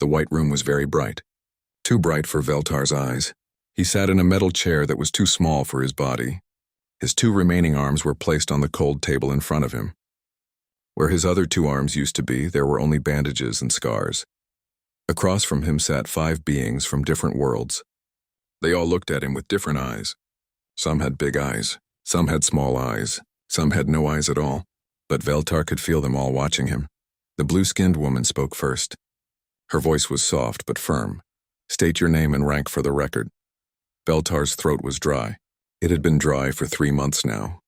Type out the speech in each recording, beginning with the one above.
The white room was very bright. Too bright for Veltar's eyes. He sat in a metal chair that was too small for his body. His two remaining arms were placed on the cold table in front of him. Where his other two arms used to be, there were only bandages and scars. Across from him sat 5 beings from different worlds. They all looked at him with different eyes. Some had big eyes, some had small eyes, some had no eyes at all, but Veltar could feel them all watching him. The blue-skinned woman spoke first. Her voice was soft but firm. State your name and rank for the record. Veltar's throat was dry. It had been dry for 3 months now,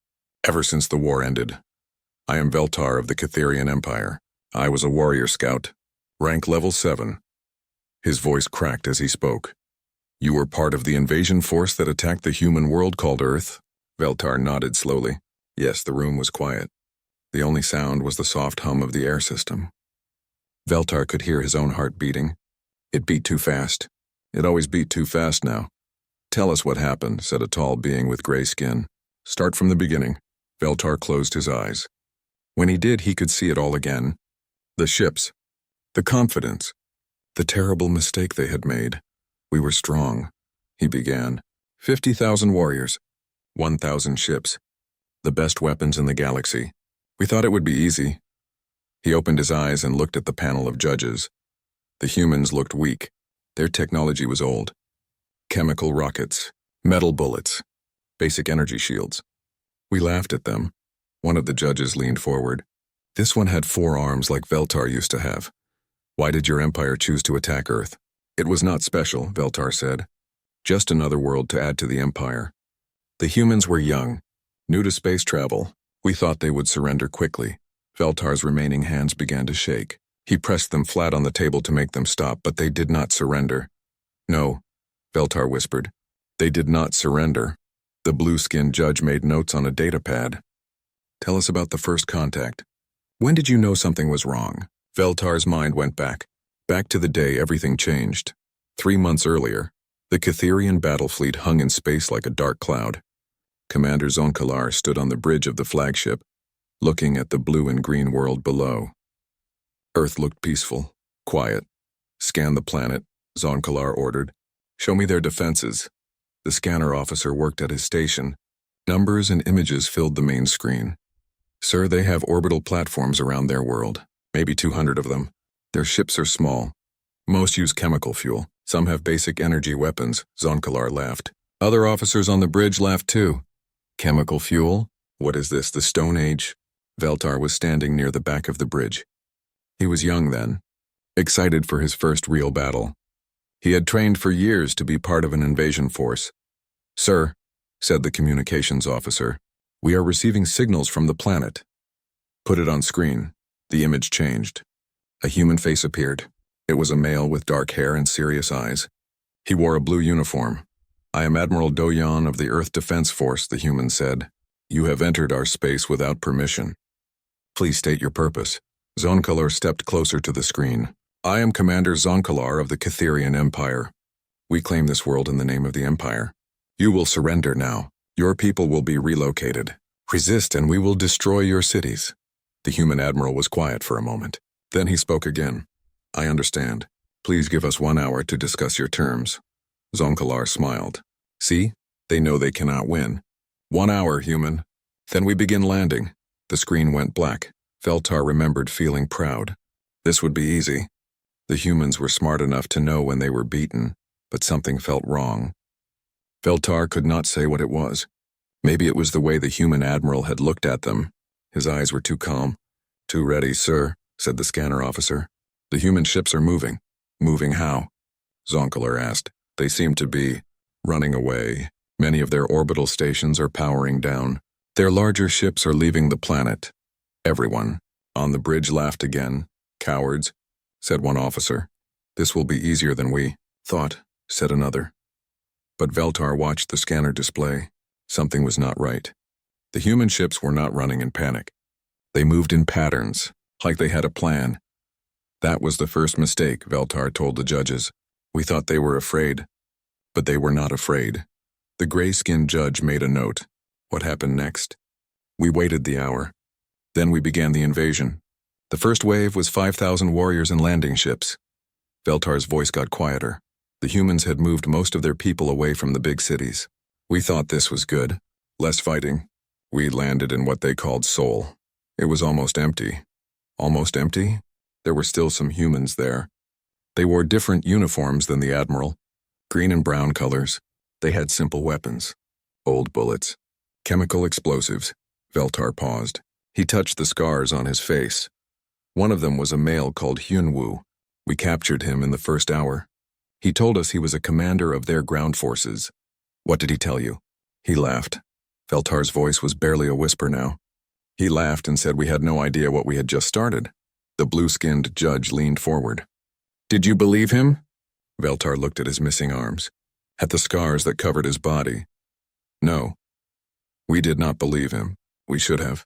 ever since the war ended. I am Veltar of the Catherian Empire. I was a warrior scout, rank level 7. His voice cracked as he spoke. You were part of the invasion force that attacked the human world called Earth? Veltar nodded slowly. Yes, the room was quiet. The only sound was the soft hum of the air system. Veltar could hear his own heart beating. It beat too fast. It always beat too fast now. Tell us what happened, said a tall being with gray skin. Start from the beginning. Veltar closed his eyes. When he did, he could see it all again. The ships. The confidence. The terrible mistake they had made. We were strong, he began. 50,000 warriors. 1,000 ships. The best weapons in the galaxy. We thought it would be easy. He opened his eyes and looked at the panel of judges. The humans looked weak. Their technology was old. Chemical rockets, metal bullets, basic energy shields. We laughed at them. One of the judges leaned forward. This one had 4 arms like Veltar used to have. Why did your empire choose to attack Earth? It was not special, Veltar said. Just another world to add to the empire. The humans were young, new to space travel. We thought they would surrender quickly. Veltar's remaining hands began to shake. He pressed them flat on the table to make them stop, but they did not surrender. No, Veltar whispered. They did not surrender. The blue-skinned judge made notes on a data pad. Tell us about the first contact. When did you know something was wrong? Veltar's mind went back to the day everything changed. 3 months earlier, the Catherian battle fleet hung in space like a dark cloud. Commander Zonkalar stood on the bridge of the flagship, looking at the blue and green world below. Earth looked peaceful, quiet. Scan the planet, Zonkalar ordered. Show me their defenses. The scanner officer worked at his station. Numbers and images filled the main screen. Sir, they have orbital platforms around their world, maybe 200 of them. Their ships are small. Most use chemical fuel. Some have basic energy weapons, Zonkalar laughed. Other officers on the bridge laughed too. Chemical fuel? What is this, the Stone Age? Veltar was standing near the back of the bridge. He was young then, excited for his first real battle. He had trained for years to be part of an invasion force. Sir, said the communications officer, we are receiving signals from the planet. Put it on screen. The image changed. A human face appeared. It was a male with dark hair and serious eyes. He wore a blue uniform. I am Admiral Doyan of the Earth Defense Force, the human said. You have entered our space without permission. Please state your purpose. Zonkalar stepped closer to the screen. I am Commander Zonkalar of the Catherian Empire. We claim this world in the name of the Empire. You will surrender now. Your people will be relocated. Resist and we will destroy your cities. The human admiral was quiet for a moment. Then he spoke again. I understand. Please give us 1 hour to discuss your terms. Zonkalar smiled. See? They know they cannot win. 1 hour, human. Then we begin landing. The screen went black. Veltar remembered feeling proud. This would be easy. The humans were smart enough to know when they were beaten, but something felt wrong. Veltar could not say what it was. Maybe it was the way the human admiral had looked at them. His eyes were too calm. Too ready, sir, said the scanner officer. The human ships are moving. Moving how? Zonkalar asked. They seem to be running away. Many of their orbital stations are powering down. Their larger ships are leaving the planet. Everyone on the bridge laughed again. Cowards, said one officer. This will be easier than we thought, said another. But Veltar watched the scanner display. Something was not right. The human ships were not running in panic. They moved in patterns, like they had a plan. That was the first mistake, Veltar told the judges. We thought they were afraid, but they were not afraid. The gray-skinned judge made a note. What happened next? We waited the hour. Then we began the invasion. The first wave was 5,000 warriors and landing ships. Veltar's voice got quieter. The humans had moved most of their people away from the big cities. We thought this was good. Less fighting. We landed in what they called Seoul. It was almost empty. Almost empty? There were still some humans there. They wore different uniforms than the Admiral. Green and brown colors. They had simple weapons. Old bullets. Chemical explosives. Veltar paused. He touched the scars on his face. One of them was a male called Hyunwoo. We captured him in the first hour. He told us he was a commander of their ground forces. What did he tell you? He laughed. Veltar's voice was barely a whisper now. He laughed and said we had no idea what we had just started. The blue-skinned judge leaned forward. Did you believe him? Veltar looked at his missing arms, at the scars that covered his body. No. We did not believe him. We should have.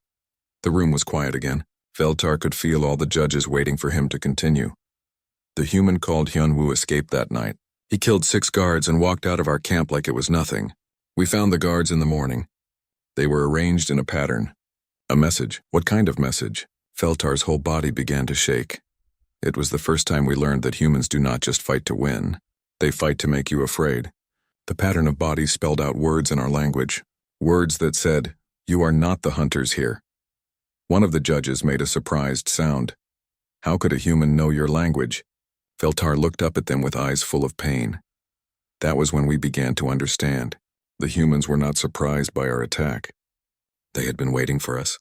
The room was quiet again. Veltar could feel all the judges waiting for him to continue. The human called Hyunwoo escaped that night. He killed 6 guards and walked out of our camp like it was nothing. We found the guards in the morning. They were arranged in a pattern. A message. What kind of message? Veltar's whole body began to shake. It was the first time we learned that humans do not just fight to win. They fight to make you afraid. The pattern of bodies spelled out words in our language. Words that said, "You are not the hunters here." One of the judges made a surprised sound. How could a human know your language? Veltar looked up at them with eyes full of pain. That was when we began to understand. The humans were not surprised by our attack. They had been waiting for us.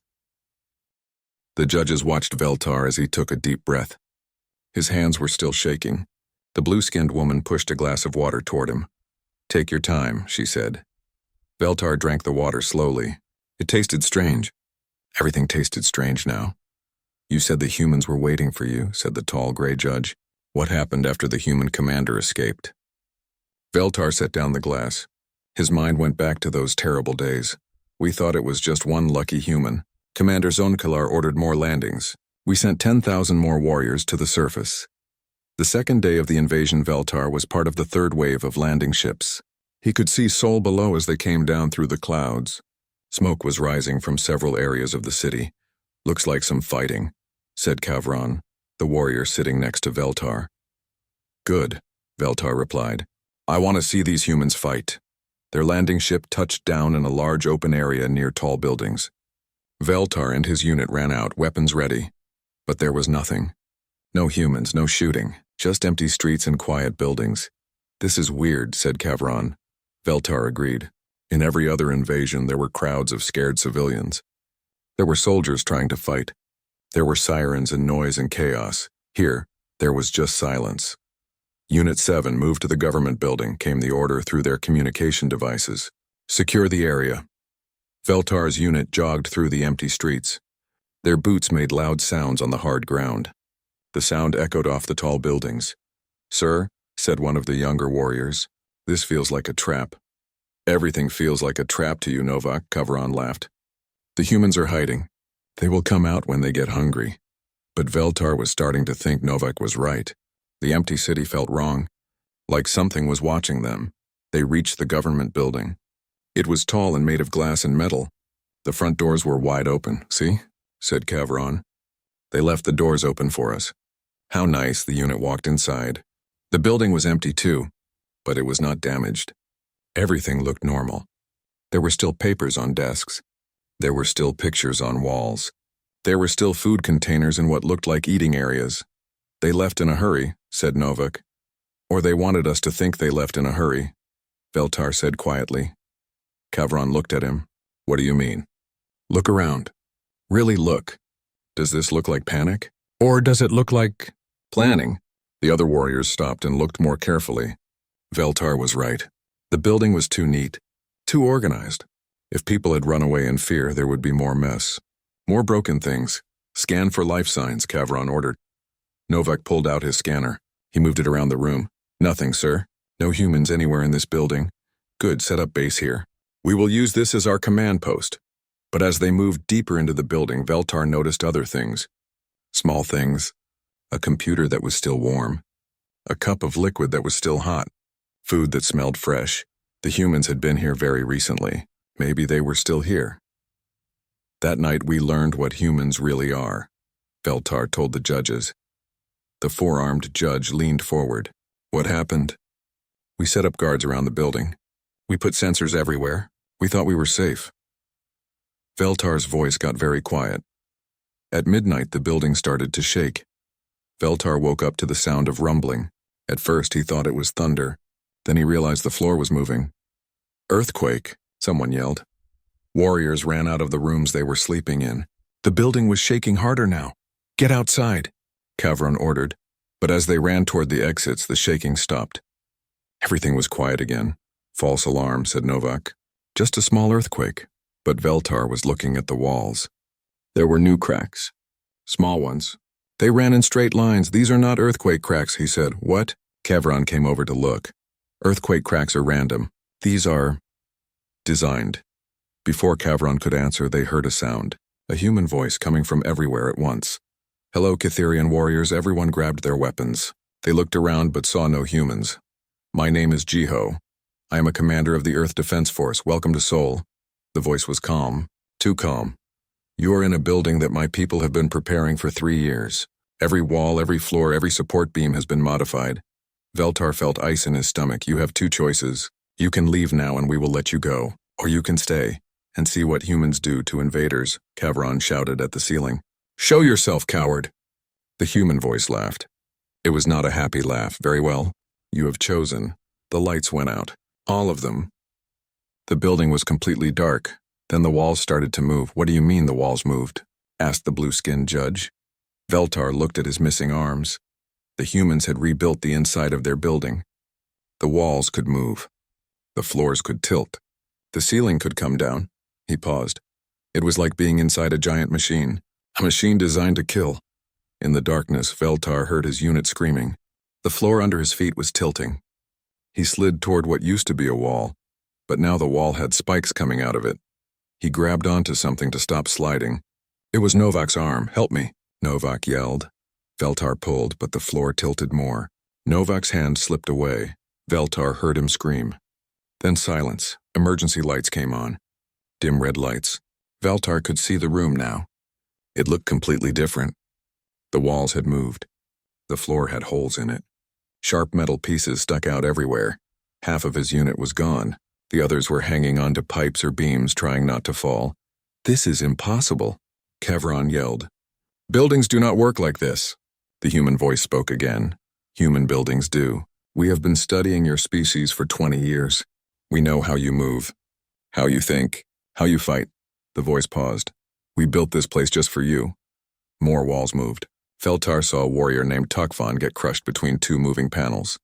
The judges watched Veltar as he took a deep breath. His hands were still shaking. The blue-skinned woman pushed a glass of water toward him. "Take your time," she said. Veltar drank the water slowly. It tasted strange. Everything tasted strange now. "You said the humans were waiting for you," said the tall gray judge. "What happened after the human commander escaped?" Veltar set down the glass. His mind went back to those terrible days. We thought it was just one lucky human. Commander Zonkalar ordered more landings. We sent 10,000 more warriors to the surface. The second day of the invasion, Veltar was part of the third wave of landing ships. He could see Seoul below as they came down through the clouds. Smoke was rising from several areas of the city. "Looks like some fighting," said Kavran, the warrior sitting next to Veltar. "Good," Veltar replied. "I want to see these humans fight." Their landing ship touched down in a large open area near tall buildings. Veltar and his unit ran out, weapons ready. But there was nothing. No humans, no shooting, just empty streets and quiet buildings. "This is weird," said Kavran. Veltar agreed. In every other invasion, there were crowds of scared civilians. There were soldiers trying to fight. There were sirens and noise and chaos. Here, there was just silence. "Unit 7, move to the government building," came the order through their communication devices. "Secure the area." Veltar's unit jogged through the empty streets. Their boots made loud sounds on the hard ground. The sound echoed off the tall buildings. "Sir," said one of the younger warriors, "this feels like a trap." "Everything feels like a trap to you, Novak," Kavran laughed. "The humans are hiding. They will come out when they get hungry." But Veltar was starting to think Novak was right. The empty city felt wrong, like something was watching them. They reached the government building. It was tall and made of glass and metal. The front doors were wide open. "See?" said Kavran. They left the doors open for us. How nice, the unit walked inside. The building was empty too, but it was not damaged. Everything looked normal. There were still papers on desks. There were still pictures on walls. There were still food containers in what looked like eating areas. "They left in a hurry," said Novak. "Or they wanted us to think they left in a hurry," Veltar said quietly. Kavran looked at him. "What do you mean?" "Look around. Really look. Does this look like panic? Or does it look like planning?" The other warriors stopped and looked more carefully. Veltar was right. The building was too neat, too organized. If people had run away in fear, there would be more mess. More broken things. "Scan for life signs," Kavran ordered. Novak pulled out his scanner. He moved it around the room. "Nothing, sir. No humans anywhere in this building." "Good, set up base here. We will use this as our command post." But as they moved deeper into the building, Veltar noticed other things. Small things. A computer that was still warm. A cup of liquid that was still hot. Food that smelled fresh. The humans had been here very recently. Maybe they were still here. That night we learned what humans really are, Veltar told the judges. The four-armed judge leaned forward. What happened? We set up guards around the building. We put sensors everywhere. We thought we were safe. Veltar's voice got very quiet. At midnight, the building started to shake. Veltar woke up to the sound of rumbling. At first, he thought it was thunder. Then he realized the floor was moving. Earthquake, someone yelled. Warriors ran out of the rooms they were sleeping in. The building was shaking harder now. Get outside, Kavron ordered. But as they ran toward the exits, the shaking stopped. Everything was quiet again. False alarm, said Novak. Just a small earthquake. But Veltar was looking at the walls. There were new cracks. Small ones. They ran in straight lines. These are not earthquake cracks, he said. What? Kavron came over to look. Earthquake cracks are random. These are designed. Before Kavron could answer, they heard a sound. A human voice coming from everywhere at once. Hello, Catherian warriors. Everyone grabbed their weapons. They looked around but saw no humans. My name is Jiho. I am a commander of the Earth Defense Force. Welcome to Seoul. The voice was calm. Too calm. You are in a building that my people have been preparing for 3 years. Every wall, every floor, every support beam has been modified. Veltar felt ice in his stomach. You have 2 choices. You can leave now and we will let you go. Or you can stay and see what humans do to invaders, Kavron shouted at the ceiling. Show yourself, coward! The human voice laughed. It was not a happy laugh. Very well. You have chosen. The lights went out. All of them. The building was completely dark. Then the walls started to move. What do you mean the walls moved? Asked the blue-skinned judge. Veltar looked at his missing arms. The humans had rebuilt the inside of their building. The walls could move. The floors could tilt. The ceiling could come down. He paused. It was like being inside a giant machine. A machine designed to kill. In the darkness, Veltar heard his unit screaming. The floor under his feet was tilting. He slid toward what used to be a wall, but now the wall had spikes coming out of it. He grabbed onto something to stop sliding. It was Novak's arm. Help me, Novak yelled. Veltar pulled, but the floor tilted more. Novak's hand slipped away. Veltar heard him scream. Then silence. Emergency lights came on. Dim red lights. Veltar could see the room now. It looked completely different. The walls had moved. The floor had holes in it. Sharp metal pieces stuck out everywhere. Half of his unit was gone. The others were hanging onto pipes or beams, trying not to fall. This is impossible, Kavron yelled. Buildings do not work like this. The human voice spoke again. Human buildings do. We have been studying your species for 20 years. We know how you move, how you think, how you fight. The voice paused. We built this place just for you. More walls moved. Veltar saw a warrior named Tukvan get crushed between 2 moving panels.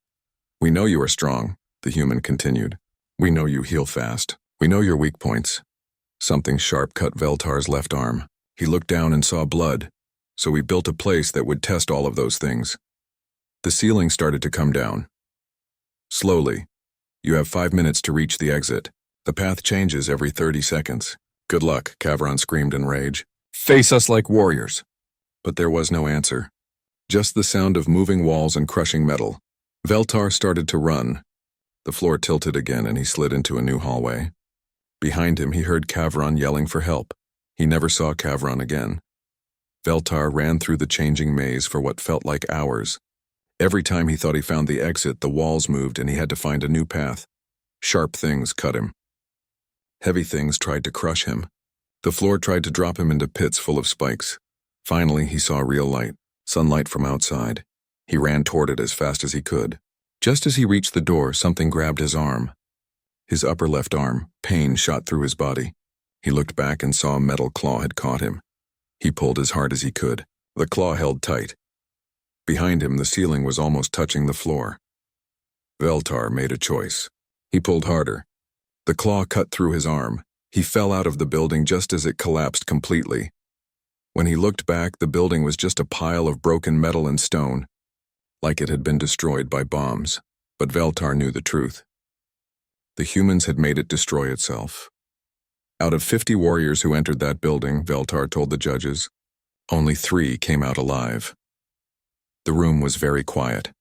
We know you are strong, the human continued. We know you heal fast. We know your weak points. Something sharp cut Veltar's left arm. He looked down and saw blood. So we built a place that would test all of those things. The ceiling started to come down. Slowly. You have 5 minutes to reach the exit. The path changes every 30 seconds. Good luck, Kavron screamed in rage. Face us like warriors. But there was no answer. Just the sound of moving walls and crushing metal. Veltar started to run. The floor tilted again and he slid into a new hallway. Behind him he heard Kavron yelling for help. He never saw Kavron again. Veltar ran through the changing maze for what felt like hours. Every time he thought he found the exit, the walls moved and he had to find a new path. Sharp things cut him. Heavy things tried to crush him. The floor tried to drop him into pits full of spikes. Finally, he saw real light, sunlight from outside. He ran toward it as fast as he could. Just as he reached the door, something grabbed his arm. His upper left arm, pain shot through his body. He looked back and saw a metal claw had caught him. He pulled as hard as he could. The claw held tight. Behind him, the ceiling was almost touching the floor. Veltar made a choice. He pulled harder. The claw cut through his arm. He fell out of the building just as it collapsed completely. When he looked back, the building was just a pile of broken metal and stone, like it had been destroyed by bombs. But Veltar knew the truth. The humans had made it destroy itself. Out of 50 warriors who entered that building, Veltar told the judges, only 3 came out alive. The room was very quiet.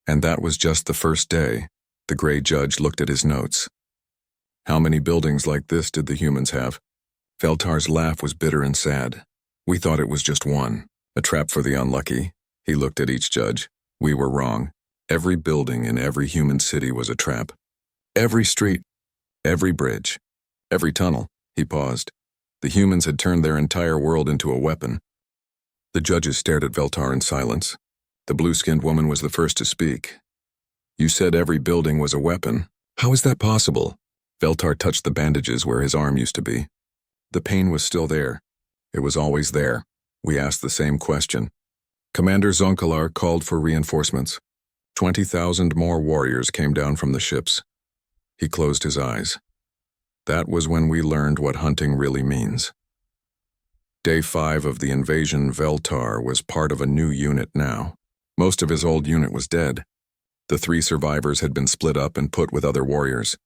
And that was just the first day. The gray judge looked at his notes. How many buildings like this did the humans have? Veltar's laugh was bitter and sad. We thought it was just one, a trap for the unlucky. He looked at each judge. We were wrong. Every building in every human city was a trap. Every street, every bridge, every tunnel. He paused. The humans had turned their entire world into a weapon. The judges stared at Veltar in silence. The blue-skinned woman was the first to speak. You said every building was a weapon. How is that possible? Veltar touched the bandages where his arm used to be. The pain was still there. It was always there. We asked the same question. Commander Zonkalar called for reinforcements. 20,000 more warriors came down from the ships. He closed his eyes. That was when we learned what hunting really means. Day 5 of the invasion, Veltar was part of a new unit now. Most of his old unit was dead. The 3 survivors had been split up and put with other warriors.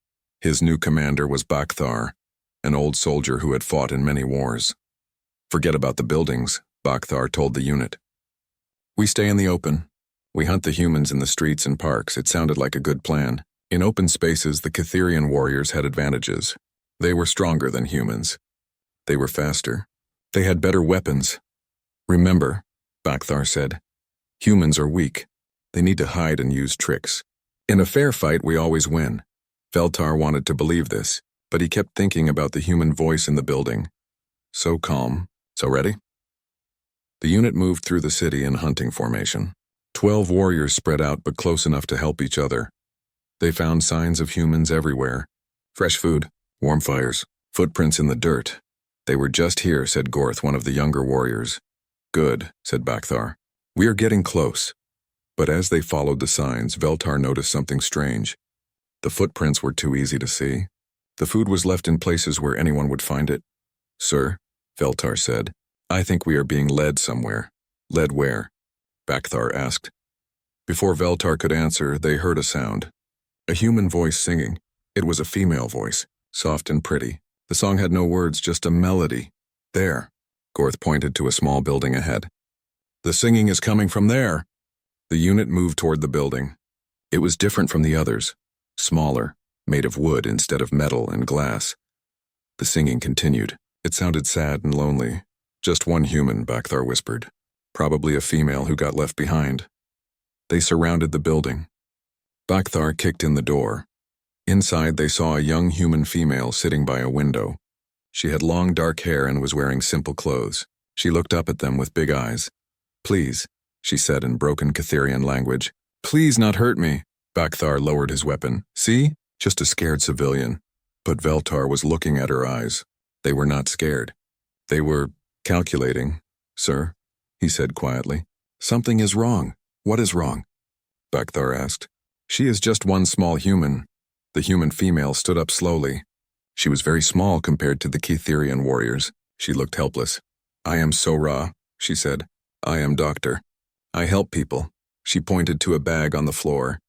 His new commander was Bakhtar, an old soldier who had fought in many wars. Forget about the buildings, Bakhtar told the unit. We stay in the open. We hunt the humans in the streets and parks. It sounded like a good plan. In open spaces, the Catherian warriors had advantages. They were stronger than humans. They were faster. They had better weapons. Remember, Bakhtar said, humans are weak. They need to hide and use tricks. In a fair fight, we always win. Veltar wanted to believe this, but he kept thinking about the human voice in the building. So calm. So ready? The unit moved through the city in hunting formation. 12 warriors spread out but close enough to help each other. They found signs of humans everywhere. Fresh food, warm fires, footprints in the dirt. They were just here, said Gorth, one of the younger warriors. Good, said Bakhtar. We are getting close. But as they followed the signs, Veltar noticed something strange. The footprints were too easy to see. The food was left in places where anyone would find it. Sir, Veltar said, I think we are being led somewhere. Led where? Bakhtar asked. Before Veltar could answer, they heard a sound. A human voice singing. It was a female voice, soft and pretty. The song had no words, just a melody. There. Gorth pointed to a small building ahead. The singing is coming from there. The unit moved toward the building. It was different from the others. Smaller, made of wood instead of metal and glass. The singing continued. It sounded sad and lonely. Just one human, Bakhtar whispered. Probably a female who got left behind. They surrounded the building. Bakhtar kicked in the door. Inside, they saw a young human female sitting by a window. She had long dark hair and was wearing simple clothes. She looked up at them with big eyes. Please, she said in broken Catherian language. Please not hurt me. Bakhtar lowered his weapon. See? Just a scared civilian. But Veltar was looking at her eyes. They were not scared. They were calculating. Sir, he said quietly. Something is wrong. What is wrong? Bakhtar asked. She is just one small human. The human female stood up slowly. She was very small compared to the Catherian warriors. She looked helpless. I am Sora, she said. I am doctor. I help people. She pointed to a bag on the floor.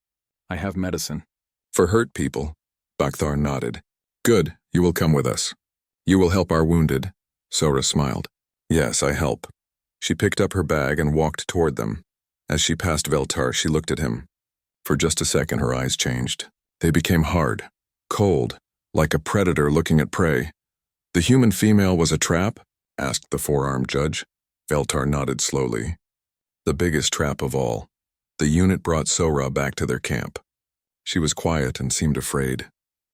I have medicine. For hurt people. Bakhtar nodded. Good, you will come with us. You will help our wounded. Sora smiled. Yes, I help. She picked up her bag and walked toward them. As she passed Veltar, she looked at him. For just a second, her eyes changed. They became hard, cold, like a predator looking at prey. The human female was a trap? Asked the four-armed judge. Veltar nodded slowly. The biggest trap of all. The unit brought Sora back to their camp. She was quiet and seemed afraid.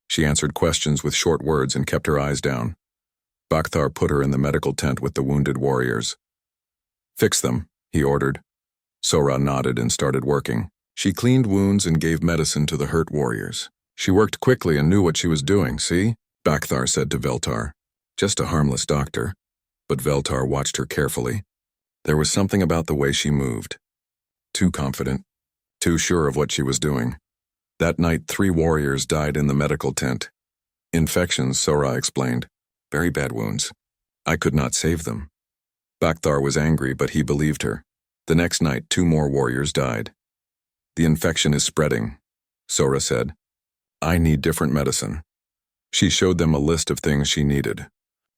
She answered questions with short words and kept her eyes down. Bakhtar put her in the medical tent with the wounded warriors. Fix them, he ordered. Sora nodded and started working. She cleaned wounds and gave medicine to the hurt warriors. She worked quickly and knew what she was doing, see? Bakhtar said to Veltar. Just a harmless doctor. But Veltar watched her carefully. There was something about the way she moved. Too confident. Too sure of what she was doing. That night, 3 warriors died in the medical tent. Infections, Sora explained. Very bad wounds. I could not save them. Bakhtar was angry, but he believed her. The next night, 2 more warriors died. The infection is spreading, Sora said. I need different medicine. She showed them a list of things she needed.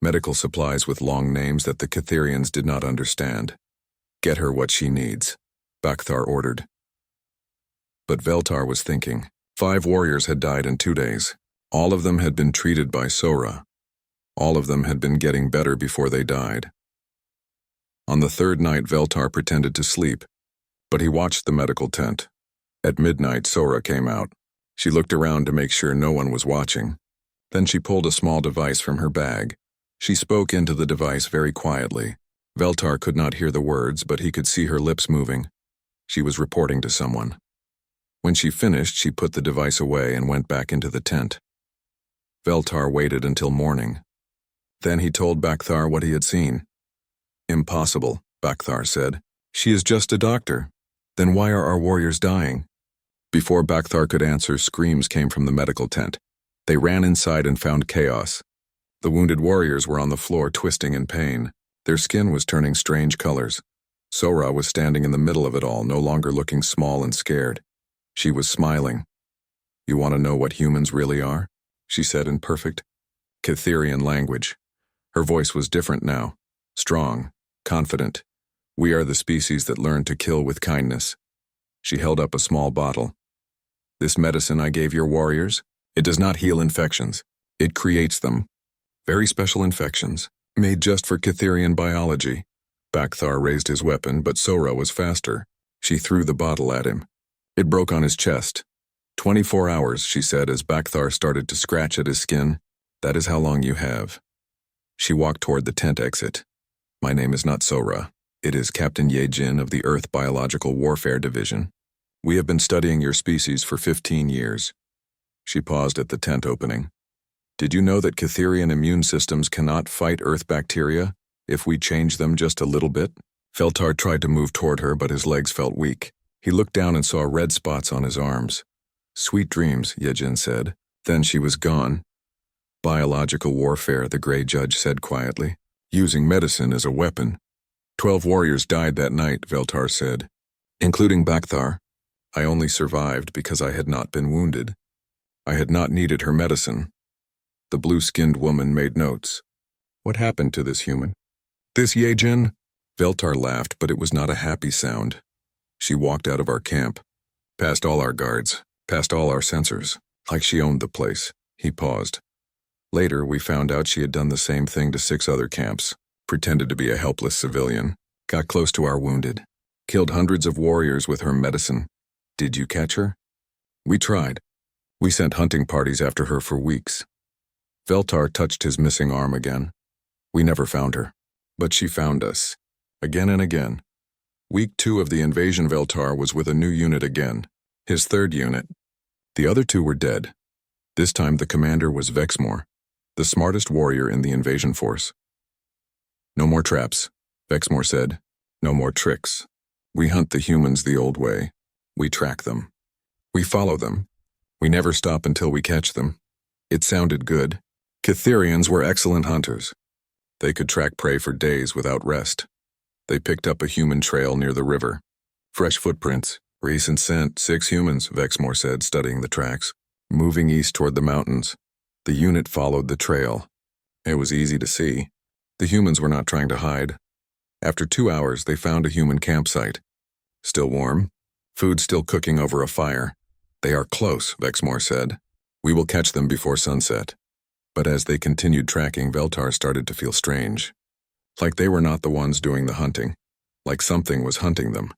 Medical supplies with long names that the Catherians did not understand. Get her what she needs, Bakhtar ordered. But Veltar was thinking. 5 warriors had died in 2 days. All of them had been treated by Sora. All of them had been getting better before they died. On the 3rd night, Veltar pretended to sleep. But he watched the medical tent. At midnight, Sora came out. She looked around to make sure no one was watching. Then she pulled a small device from her bag. She spoke into the device very quietly. Veltar could not hear the words, but he could see her lips moving. She was reporting to someone. When she finished, she put the device away and went back into the tent. Veltar waited until morning. Then he told Bakthar what he had seen. "Impossible," Bakthar said. "She is just a doctor. Then why are our warriors dying?" Before Bakthar could answer, screams came from the medical tent. They ran inside and found chaos. The wounded warriors were on the floor, twisting in pain. Their skin was turning strange colors. Sora was standing in the middle of it all, no longer looking small and scared. She was smiling. "You want to know what humans really are?" she said in perfect Kitherian language. Her voice was different now, strong, confident. "We are the species that learn to kill with kindness." She held up a small bottle. "This medicine I gave your warriors, it does not heal infections. It creates them. Very special infections, made just for Kitherian biology." Bakthar raised his weapon, but Sora was faster. She threw the bottle at him. It broke on his chest. 24 hours, she said as Bakthar started to scratch at his skin. "That is how long you have." She walked toward the tent exit. "My name is not Sora. It is Captain Yejin of the Earth Biological Warfare Division. We have been studying your species for 15 years. She paused at the tent opening. "Did you know that Kitherian immune systems cannot fight Earth bacteria if we change them just a little bit?" Veltar tried to move toward her, but his legs felt weak. He looked down and saw red spots on his arms. "Sweet dreams," Yejin said. Then she was gone. "Biological warfare," the gray judge said quietly. "Using medicine as a weapon." 12 warriors died that night, Veltar said, including Bakthar. "I only survived because I had not been wounded. I had not needed her medicine." The blue-skinned woman made notes. "What happened to this human?" "This Yejin?" Veltar laughed, but it was not a happy sound. "She walked out of our camp, past all our guards, past all our sensors, like she owned the place." He paused. "Later, we found out she had done the same thing to 6 other camps, pretended to be a helpless civilian, got close to our wounded, killed hundreds of warriors with her medicine. Did you catch her?" "We tried. We sent hunting parties after her for weeks." Veltar touched his missing arm again. "We never found her. But she found us. Again and again. Week 2 of the invasion, Veltar was with a new unit again. His 3rd unit. The other 2 were dead. This time the commander was Vexmore, the smartest warrior in the invasion force. "No more traps," Vexmore said. "No more tricks. We hunt the humans the old way. We track them. We follow them. We never stop until we catch them." It sounded good. Kitherians were excellent hunters. They could track prey for days without rest. They picked up a human trail near the river. "Fresh footprints. Recent scent, 6 humans," Vexmore said, studying the tracks. Moving east toward the mountains. The unit followed the trail. It was easy to see. The humans were not trying to hide. After 2 hours, they found a human campsite. Still warm. Food still cooking over a fire. "They are close," Vexmore said. "We will catch them before sunset." But as they continued tracking, Veltar started to feel strange. Like they were not the ones doing the hunting. Like something was hunting them.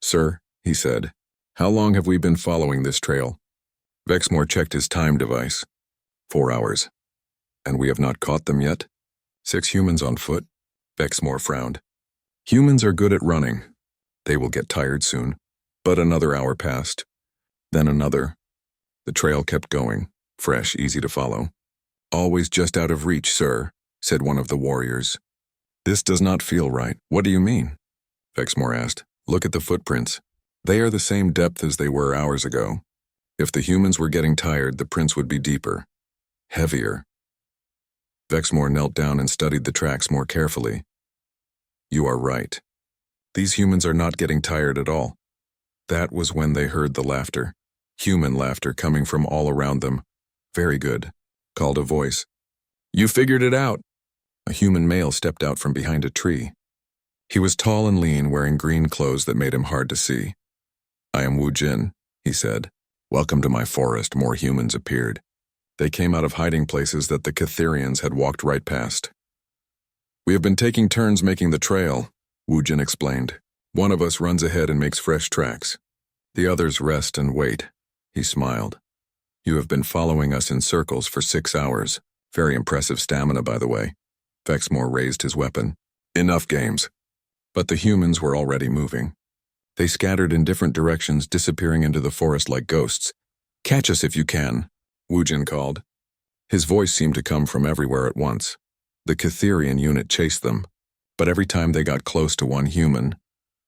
"Sir," he said, "how long have we been following this trail?" Vexmore checked his time device. 4 hours. "And we have not caught them yet?" 6 humans on foot. Vexmore frowned. "Humans are good at running. They will get tired soon." But another hour passed. Then another. The trail kept going, fresh, easy to follow. "Always just out of reach, sir," said one of the warriors. "This does not feel right." "What do you mean?" Vexmore asked. "Look at the footprints. They are the same depth as they were hours ago. If the humans were getting tired, the prints would be deeper. Heavier." Vexmore knelt down and studied the tracks more carefully. "You are right. These humans are not getting tired at all." That was when they heard the laughter. Human laughter coming from all around them. "Very good," called a voice. "You figured it out." A human male stepped out from behind a tree. He was tall and lean, wearing green clothes that made him hard to see. "I am Wu Jin," he said. "Welcome to my forest." More humans appeared. They came out of hiding places that the Kitherians had walked right past. "We have been taking turns making the trail," Wu Jin explained. One of us runs ahead and makes fresh tracks. The others rest and wait. He smiled. You have been following us in circles for 6 hours. Very impressive stamina, by the way. Vexmore raised his weapon. Enough games. But the humans were already moving. They scattered in different directions, disappearing into the forest like ghosts. Catch us if you can, Woojin called. His voice seemed to come from everywhere at once. The Catherian unit chased them, but every time they got close to one human,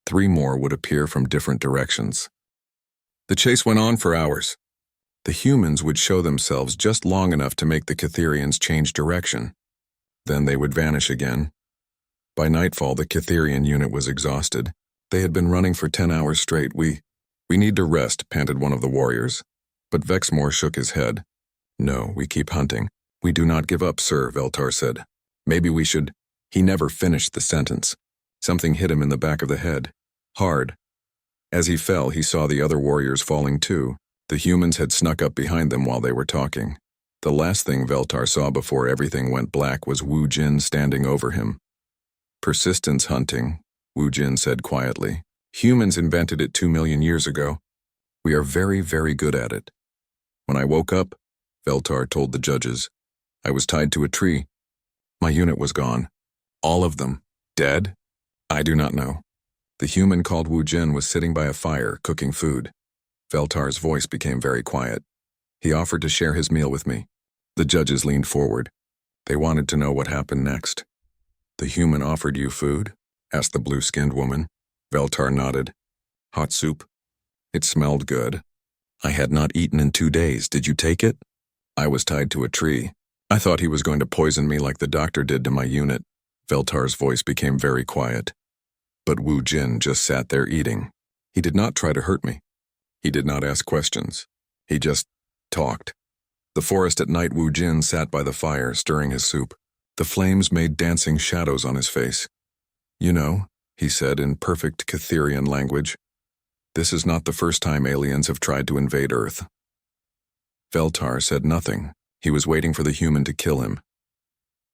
3 more would appear from different directions. The chase went on for hours. The humans would show themselves just long enough to make the Catherians change direction. Then they would vanish again. By nightfall, the Catherian unit was exhausted. They had been running for 10 hours straight. We need to rest, panted one of the warriors. But Vexmore shook his head. No, we keep hunting. We do not give up, sir, Veltar said. Maybe we should. He never finished the sentence. Something hit him in the back of the head. Hard. As he fell, he saw the other warriors falling too. The humans had snuck up behind them while they were talking. The last thing Veltar saw before everything went black was Woojin standing over him. Persistence hunting, Woojin said quietly. Humans invented it 2 million years ago. We are very, very good at it. When I woke up, Veltar told the judges, I was tied to a tree. My unit was gone. All of them. Dead? I do not know. The human called Woojin was sitting by a fire, cooking food. Veltar's voice became very quiet. He offered to share his meal with me. The judges leaned forward. They wanted to know what happened next. The human offered you food? Asked the blue-skinned woman. Veltar nodded. Hot soup? It smelled good. I had not eaten in 2 days. Did you take it? I was tied to a tree. I thought he was going to poison me like the doctor did to my unit. Veltar's voice became very quiet. But Woojin just sat there eating. He did not try to hurt me. He did not ask questions. He just talked. The forest at night, Woojin sat by the fire, stirring his soup. The flames made dancing shadows on his face. You know, he said in perfect Catherian language, this is not the first time aliens have tried to invade Earth. Veltar said nothing. He was waiting for the human to kill him.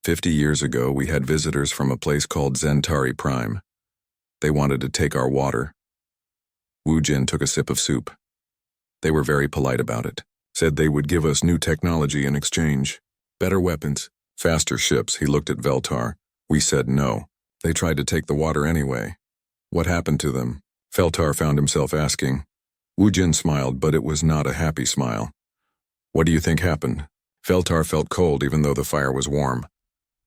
50 years ago, we had visitors from a place called Zentari Prime. They wanted to take our water. Woojin took a sip of soup. They were very polite about it. Said they would give us new technology in exchange. Better weapons, faster ships. He looked at Veltar. We said no. They tried to take the water anyway. What happened to them? Veltar found himself asking. Woojin smiled, but it was not a happy smile. What do you think happened? Veltar felt cold even though the fire was warm.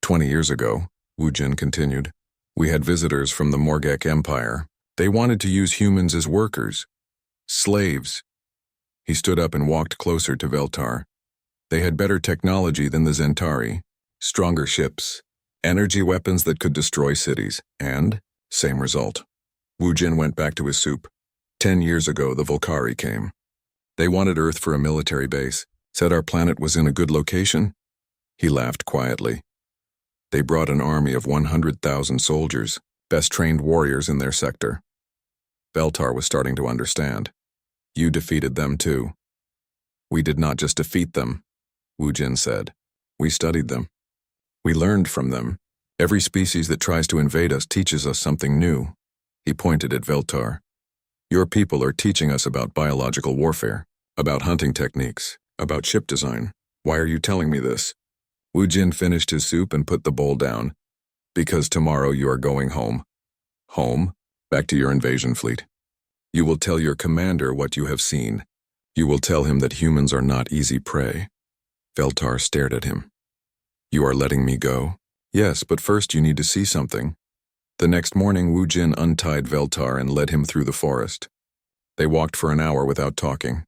20 years ago, Woojin continued, we had visitors from the Morgek Empire. They wanted to use humans as workers. Slaves. He stood up and walked closer to Veltar. They had better technology than the Zentari, stronger ships, energy weapons that could destroy cities, and same result. Woojin went back to his soup. 10 years ago, the Volcari came. They wanted Earth for a military base, said our planet was in a good location. He laughed quietly. They brought an army of 100,000 soldiers, best-trained warriors in their sector. Veltar was starting to understand. You defeated them too. We did not just defeat them, Woojin said. We studied them. We learned from them. Every species that tries to invade us teaches us something new. He pointed at Veltar. Your people are teaching us about biological warfare, about hunting techniques, about ship design. Why are you telling me this? Woojin finished his soup and put the bowl down. Because tomorrow you are going home. Home? Back to your invasion fleet. You will tell your commander what you have seen. You will tell him that humans are not easy prey. Veltar stared at him. You are letting me go? Yes, but first you need to see something. The next morning, Woojin untied Veltar and led him through the forest. They walked for an hour without talking.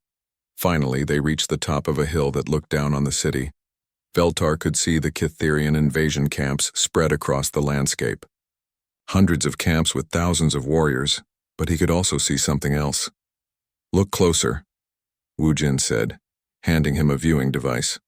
Finally, they reached the top of a hill that looked down on the city. Veltar could see the Catherian invasion camps spread across the landscape. Hundreds of camps with thousands of warriors, but he could also see something else. Look closer, Woojin said, handing him a viewing device.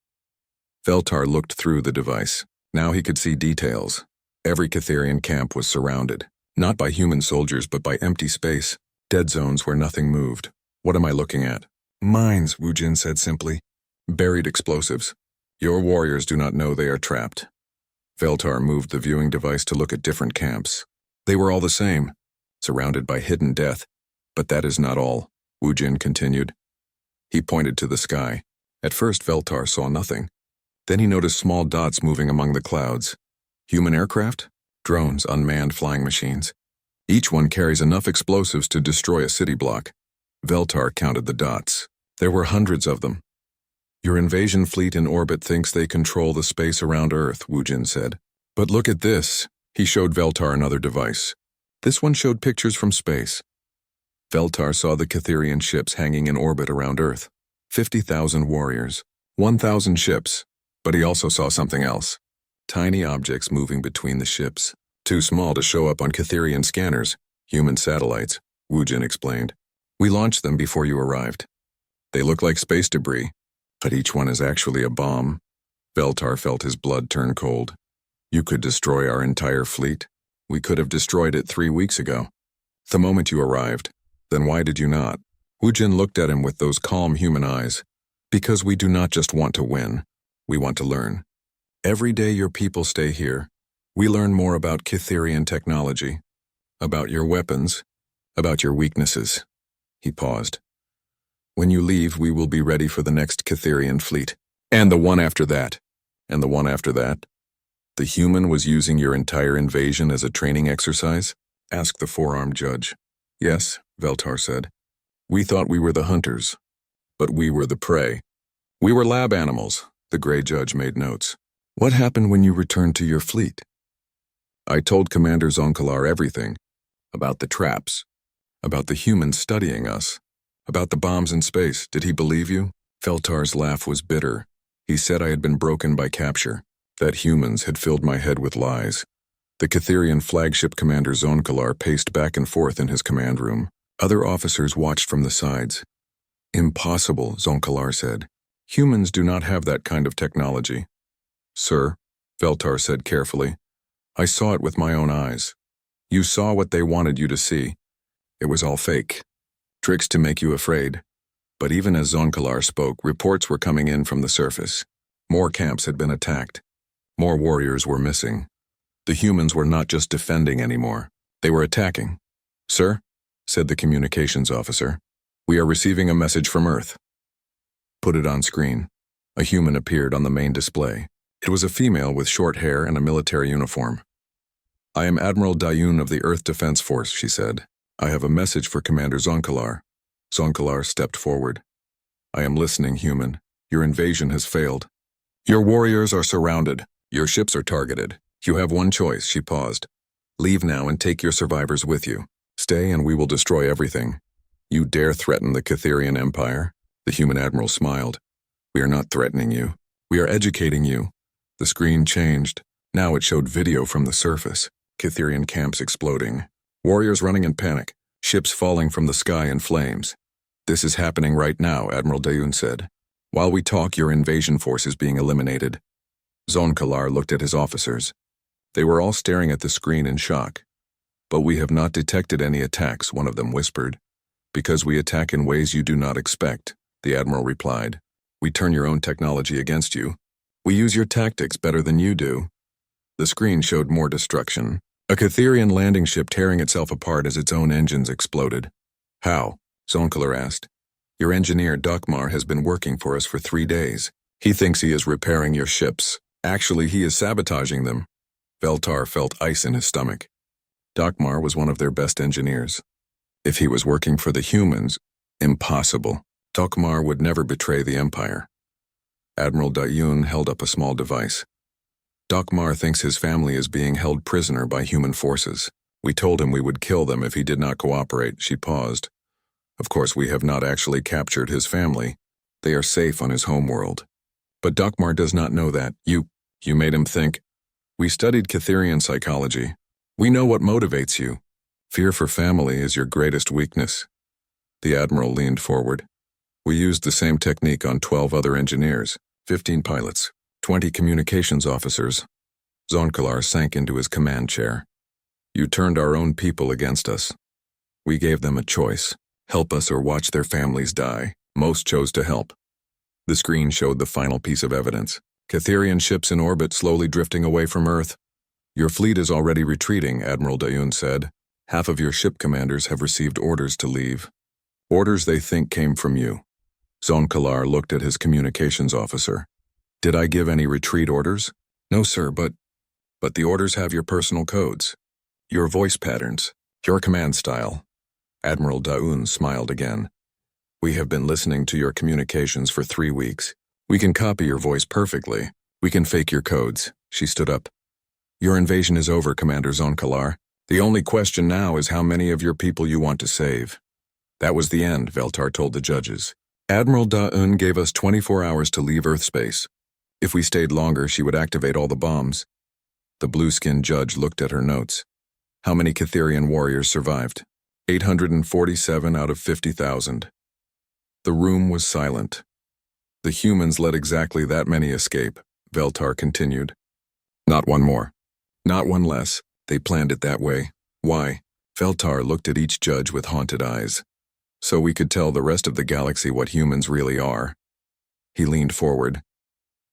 Veltar looked through the device. Now he could see details. Every Catherian camp was surrounded, not by human soldiers but by empty space, dead zones where nothing moved. What am I looking at? Mines, Woojin said simply. Buried explosives. Your warriors do not know they are trapped. Veltar moved the viewing device to look at different camps. They were all the same. surrounded by hidden death. But that is not all, Wu Jin continued. He pointed to the sky. At first, Veltar saw nothing. Then he noticed small dots moving among the clouds. Human aircraft? Drones, unmanned flying machines. Each one carries enough explosives to destroy a city block. Veltar counted the dots. There were hundreds of them. Your invasion fleet in orbit thinks they control the space around Earth, Wu Jin said. But look at this. He showed Veltar another device. This one showed pictures from space. Veltar saw the Catherian ships hanging in orbit around Earth. 50,000 warriors. 1,000 ships. But he also saw something else. Tiny objects moving between the ships. Too small to show up on Catherian scanners. Human satellites, Wu Jin explained. We launched them before you arrived. They look like space debris, but each one is actually a bomb. Veltar felt his blood turn cold. You could destroy our entire fleet. We could have destroyed it 3 weeks ago. The moment you arrived. Then why did you not? Wu Jin looked at him with those calm human eyes. Because we do not just want to win. We want to learn. Every day your people stay here, we learn more about Catherian technology, about your weapons, about your weaknesses. He paused. When you leave, we will be ready for the next Catherian fleet. And the one after that. And the one after that. The human was using your entire invasion as a training exercise? Asked the four-armed judge. Yes, Veltar said. We thought we were the hunters, but we were the prey. We were lab animals, the gray judge made notes. What happened when you returned to your fleet? I told Commander Zonkalar everything. About the traps. About the humans studying us. About the bombs in space. Did he believe you? Veltar's laugh was bitter. He said I had been broken by capture. That humans had filled my head with lies. The Catherian flagship Commander Zonkalar paced back and forth in his command room. Other officers watched from the sides. Impossible, Zonkalar said. Humans do not have that kind of technology. Sir, Veltar said carefully, I saw it with my own eyes. You saw what they wanted you to see. It was all fake. Tricks to make you afraid. But even as Zonkalar spoke, reports were coming in from the surface. More camps had been attacked. More warriors were missing. The humans were not just defending anymore. They were attacking. Sir, said the communications officer, we are receiving a message from Earth. Put it on screen. A human appeared on the main display. It was a female with short hair and a military uniform. I am Admiral Dayun of the Earth Defense Force, she said. I have a message for Commander Zonkalar. Zonkalar stepped forward. I am listening, human. Your invasion has failed. Your warriors are surrounded. Your ships are targeted. You have one choice, she paused. Leave now and take your survivors with you. Stay and we will destroy everything. You dare threaten the Catherian Empire? The human admiral smiled. We are not threatening you. We are educating you. The screen changed. Now it showed video from the surface. Catherian camps exploding. Warriors running in panic. Ships falling from the sky in flames. This is happening right now, Admiral Dayun said. While we talk, your invasion force is being eliminated. Zonkalar looked at his officers. They were all staring at the screen in shock. But we have not detected any attacks, one of them whispered. Because we attack in ways you do not expect, the Admiral replied. We turn your own technology against you. We use your tactics better than you do. The screen showed more destruction. A Catherian landing ship tearing itself apart as its own engines exploded. How? Zonkalar asked. Your engineer, Dokmar, has been working for us for 3 days. He thinks he is repairing your ships. Actually, he is sabotaging them. Veltar felt ice in his stomach. Dokmar was one of their best engineers. If he was working for the humans, impossible. Dokmar would never betray the Empire. Admiral Dayun held up a small device. Dokmar thinks his family is being held prisoner by human forces. We told him we would kill them if he did not cooperate. She paused. Of course, we have not actually captured his family. They are safe on his homeworld. But Dokmar does not know that. You made him think. We studied Catherian psychology. We know what motivates you. Fear for family is your greatest weakness. The Admiral leaned forward. We used the same technique on 12 other engineers, 15 pilots, 20 communications officers. Zonkalar sank into his command chair. You turned our own people against us. We gave them a choice. Help us or watch their families die. Most chose to help. The screen showed the final piece of evidence. Catherian ships in orbit slowly drifting away from Earth. Your fleet is already retreating, Admiral Dayun said. Half of your ship commanders have received orders to leave. Orders they think came from you. Zonkalar looked at his communications officer. Did I give any retreat orders? No, sir, but the orders have your personal codes, your voice patterns, your command style. Admiral Daun smiled again. We have been listening to your communications for 3 weeks. We can copy your voice perfectly. We can fake your codes. She stood up. Your invasion is over, Commander Zonkalar. The only question now is how many of your people you want to save. That was the end, Veltar told the judges. Admiral Daun gave us 24 hours to leave Earth space. If we stayed longer, she would activate all the bombs. The blue-skinned judge looked at her notes. How many Catherian warriors survived? 847 out of 50,000. The room was silent. The humans let exactly that many escape, Veltar continued. Not one more. Not one less. They planned it that way. Why? Veltar looked at each judge with haunted eyes. So we could tell the rest of the galaxy what humans really are. He leaned forward.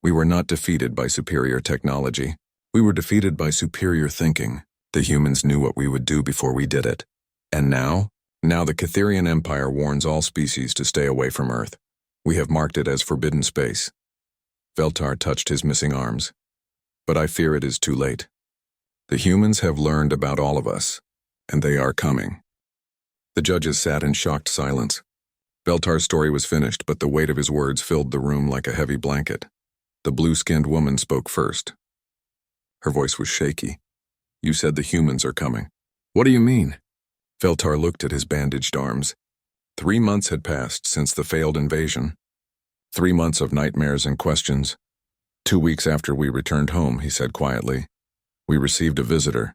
We were not defeated by superior technology. We were defeated by superior thinking. The humans knew what we would do before we did it. And now? Now the Catherian Empire warns all species to stay away from Earth. We have marked it as forbidden space. Veltar touched his missing arms. But I fear it is too late. The humans have learned about all of us, and they are coming. The judges sat in shocked silence. Veltar's story was finished, but the weight of his words filled the room like a heavy blanket. The blue-skinned woman spoke first. Her voice was shaky. You said the humans are coming. What do you mean? Veltar looked at his bandaged arms. 3 months had passed since the failed invasion. 3 months of nightmares and questions. 2 weeks after we returned home, he said quietly, we received a visitor.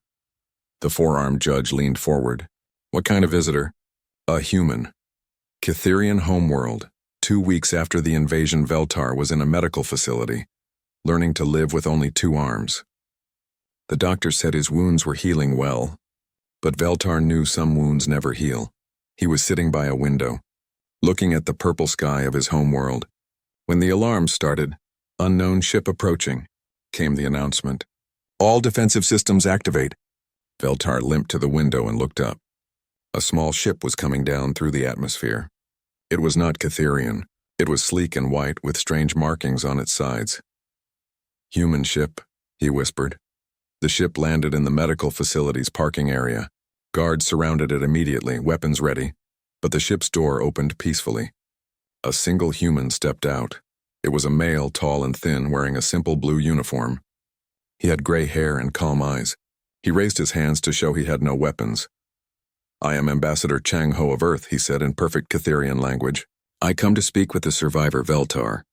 The four-armed judge leaned forward. What kind of visitor? A human. Catherian homeworld. 2 weeks after the invasion, Veltar was in a medical facility, learning to live with only 2 arms. The doctor said his wounds were healing well, but Veltar knew some wounds never heal. He was sitting by a window, looking at the purple sky of his homeworld. When the alarm started, unknown ship approaching, came the announcement. All defensive systems activate. Veltar limped to the window and looked up. A small ship was coming down through the atmosphere. It was not Catherian. It was sleek and white with strange markings on its sides. Human ship, he whispered. The ship landed in the medical facility's parking area. Guards surrounded it immediately, weapons ready, but the ship's door opened peacefully. A single human stepped out. It was a male, tall and thin, wearing a simple blue uniform. He had gray hair and calm eyes. He raised his hands to show he had no weapons. I am Ambassador Chang Ho of Earth, he said in perfect Catherian language. I come to speak with the survivor Veltar.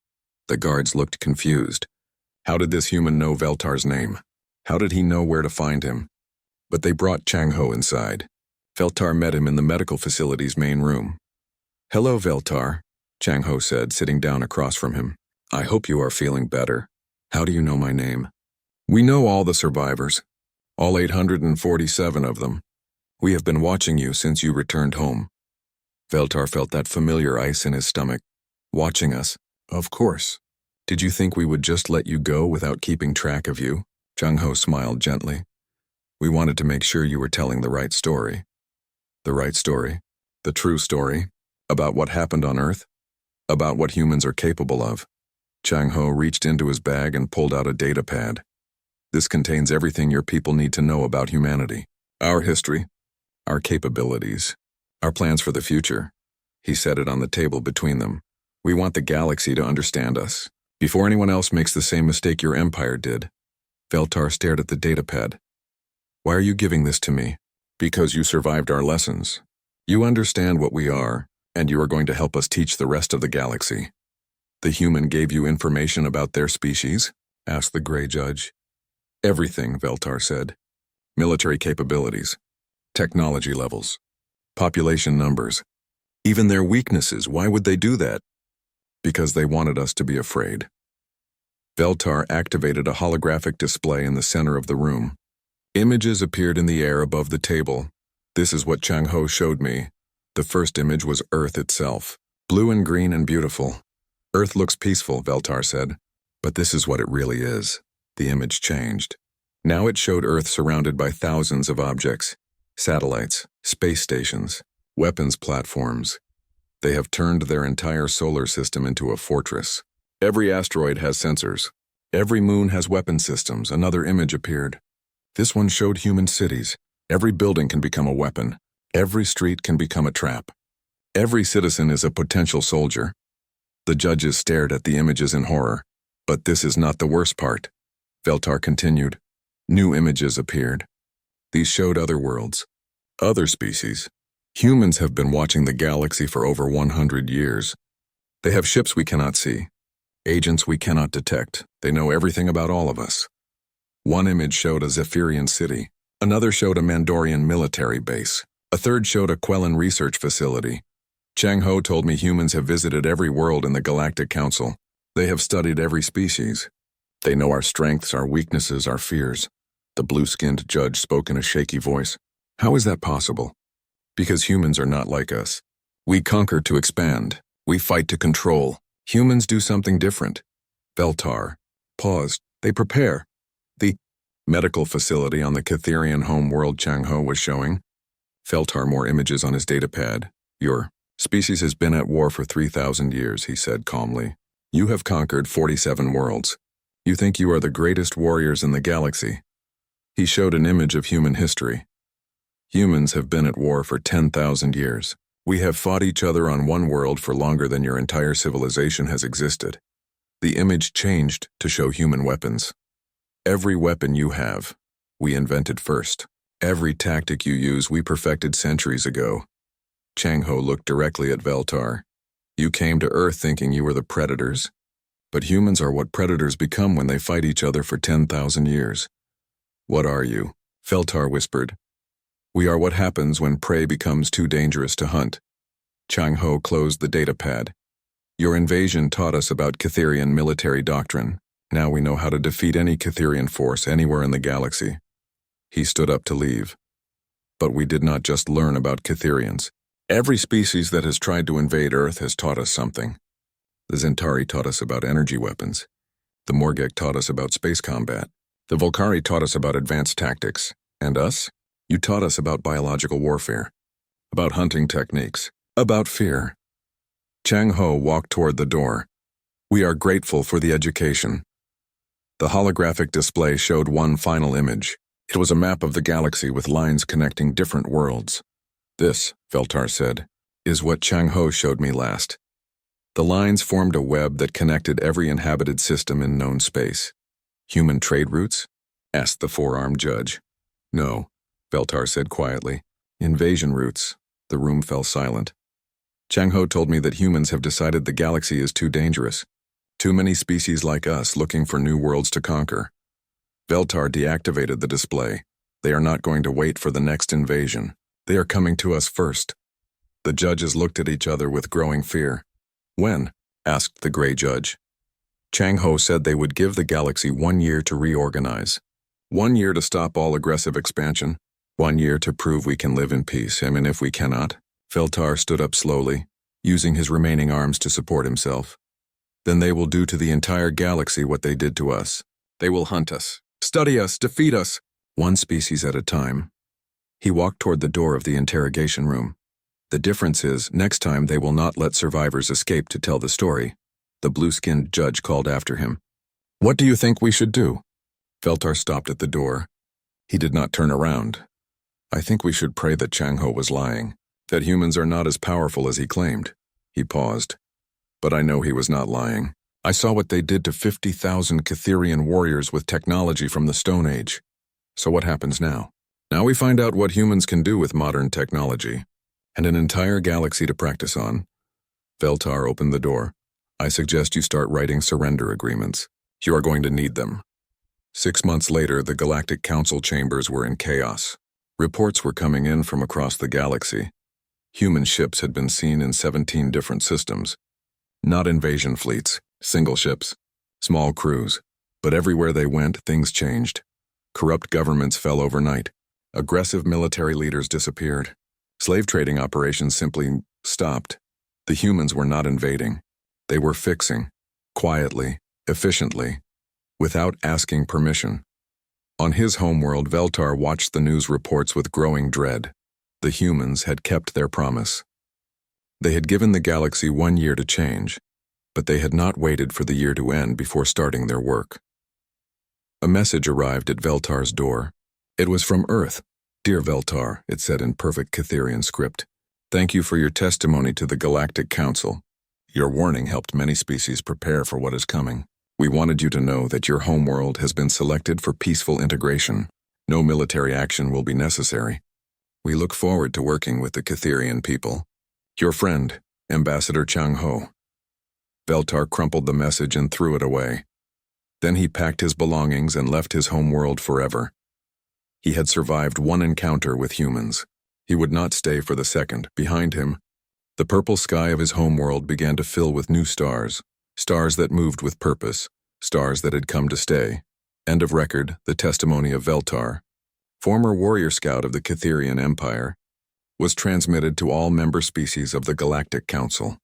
The guards looked confused. How did this human know Veltar's name? How did he know where to find him? But they brought Chang Ho inside. Veltar met him in the medical facility's main room. Hello, Veltar, Chang Ho said, sitting down across from him. I hope you are feeling better. How do you know my name? We know all the survivors, all 847 of them. We have been watching you since you returned home. Veltar felt that familiar ice in his stomach. Watching us, of course. Did you think we would just let you go without keeping track of you? Chang Ho smiled gently. We wanted to make sure you were telling the right story. The right story? The true story? About what happened on Earth? About what humans are capable of? Chang Ho reached into his bag and pulled out a data pad. This contains everything your people need to know about humanity. Our history, our capabilities, our plans for the future. He set it on the table between them. We want the galaxy to understand us, before anyone else makes the same mistake your empire did. Veltar stared at the datapad. Why are you giving this to me? Because you survived our lessons. You understand what we are, and you are going to help us teach the rest of the galaxy. The human gave you information about their species? Asked the gray judge. Everything, Veltar said. Military capabilities, technology levels, population numbers, even their weaknesses. Why would they do that? Because they wanted us to be afraid. Veltar activated a holographic display in the center of the room. Images appeared in the air above the table. This is what Chang Ho showed me. The first image was Earth itself, blue and green and beautiful. Earth looks peaceful, Veltar said, but this is what it really is. The image changed. Now it showed Earth surrounded by thousands of objects. Satellites, space stations, weapons platforms. They have turned their entire solar system into a fortress. Every asteroid has sensors. Every moon has weapon systems. Another image appeared. This one showed human cities. Every building can become a weapon. Every street can become a trap. Every citizen is a potential soldier. The judges stared at the images in horror. But this is not the worst part. Veltar continued. New images appeared. These showed other worlds, other species. Humans have been watching the galaxy for over 100 years. They have ships we cannot see, agents we cannot detect. They know everything about all of us. One image showed a Zephyrian city. Another showed a Mandorian military base. A third showed a Quellan research facility. Chang Ho told me humans have visited every world in the Galactic Council. They have studied every species. They know our strengths, our weaknesses, our fears. The blue-skinned judge spoke in a shaky voice. How is that possible? Because humans are not like us. We conquer to expand. We fight to control. Humans do something different. Veltar paused. They prepare. The medical facility on the Catherian home world Chang Ho was showing. Veltar more images on his datapad. Your species has been at war for 3,000 years, he said calmly. You have conquered 47 worlds. You think you are the greatest warriors in the galaxy. He showed an image of human history. Humans have been at war for 10,000 years. We have fought each other on one world for longer than your entire civilization has existed. The image changed to show human weapons. Every weapon you have, we invented first. Every tactic you use, we perfected centuries ago. Chang Ho looked directly at Veltar. You came to Earth thinking you were the predators. But humans are what predators become when they fight each other for 10,000 years. What are you? Veltar whispered. We are what happens when prey becomes too dangerous to hunt. Chang Ho closed the datapad. Your invasion taught us about Catherian military doctrine. Now we know how to defeat any Catherian force anywhere in the galaxy. He stood up to leave. But we did not just learn about Catherians. Every species that has tried to invade Earth has taught us something. The Zentari taught us about energy weapons. The Morgek taught us about space combat. The Volcari taught us about advanced tactics. And us? You taught us about biological warfare, about hunting techniques, about fear. Chang Ho walked toward the door. We are grateful for the education. The holographic display showed one final image. It was a map of the galaxy with lines connecting different worlds. This, Veltar said, is what Chang Ho showed me last. The lines formed a web that connected every inhabited system in known space. Human trade routes? Asked the four-armed judge. No, Veltar said quietly. Invasion routes. The room fell silent. Chang Ho told me that humans have decided the galaxy is too dangerous. Too many species like us looking for new worlds to conquer. Veltar deactivated the display. They are not going to wait for the next invasion. They are coming to us first. The judges looked at each other with growing fear. When? Asked the gray judge. Chang Ho said they would give the galaxy 1 year to reorganize. 1 year to stop all aggressive expansion. 1 year to prove we can live in peace, and if we cannot. Veltar stood up slowly, using his remaining arms to support himself. Then they will do to the entire galaxy what they did to us. They will hunt us, study us, defeat us, one species at a time. He walked toward the door of the interrogation room. The difference is, next time they will not let survivors escape to tell the story. The blue-skinned judge called after him. What do you think we should do? Veltar stopped at the door. He did not turn around. I think we should pray that Chang Ho was lying, that humans are not as powerful as he claimed. He paused. But I know he was not lying. I saw what they did to 50,000 Catherian warriors with technology from the Stone Age. So what happens now? Now we find out what humans can do with modern technology, and an entire galaxy to practice on. Veltar opened the door. I suggest you start writing surrender agreements. You are going to need them. 6 months later, the Galactic Council chambers were in chaos. Reports were coming in from across the galaxy. Human ships had been seen in 17 different systems. Not invasion fleets, single ships, small crews. But everywhere they went, things changed. Corrupt governments fell overnight. Aggressive military leaders disappeared. Slave trading operations simply stopped. The humans were not invading. They were fixing, quietly, efficiently, without asking permission. On his homeworld, Veltar watched the news reports with growing dread. The humans had kept their promise. They had given the galaxy 1 year to change, but they had not waited for the year to end before starting their work. A message arrived at Veltar's door. It was from Earth. "Dear Veltar," it said in perfect Catherian script, "thank you for your testimony to the Galactic Council. Your warning helped many species prepare for what is coming. We wanted you to know that your homeworld has been selected for peaceful integration. No military action will be necessary. We look forward to working with the Catherian people. Your friend, Ambassador Chang Ho." Veltar crumpled the message and threw it away. Then he packed his belongings and left his homeworld forever. He had survived one encounter with humans. He would not stay for the second. Behind him, the purple sky of his homeworld began to fill with new stars, stars that moved with purpose, stars that had come to stay. End of record, the testimony of Veltar, former warrior scout of the Catherian Empire, was transmitted to all member species of the Galactic Council.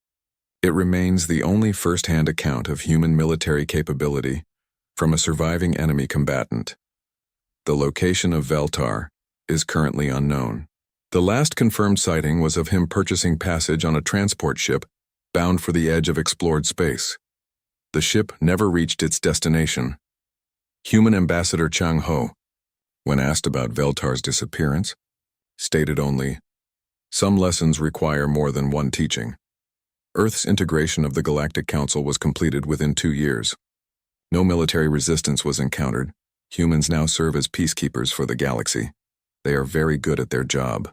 It remains the only first-hand account of human military capability from a surviving enemy combatant. The location of Veltar is currently unknown. The last confirmed sighting was of him purchasing passage on a transport ship bound for the edge of explored space. The ship never reached its destination. Human Ambassador Chang Ho, when asked about Veltar's disappearance, stated only, "Some lessons require more than one teaching." Earth's integration of the Galactic Council was completed within 2 years. No military resistance was encountered. Humans now serve as peacekeepers for the galaxy. They are very good at their job.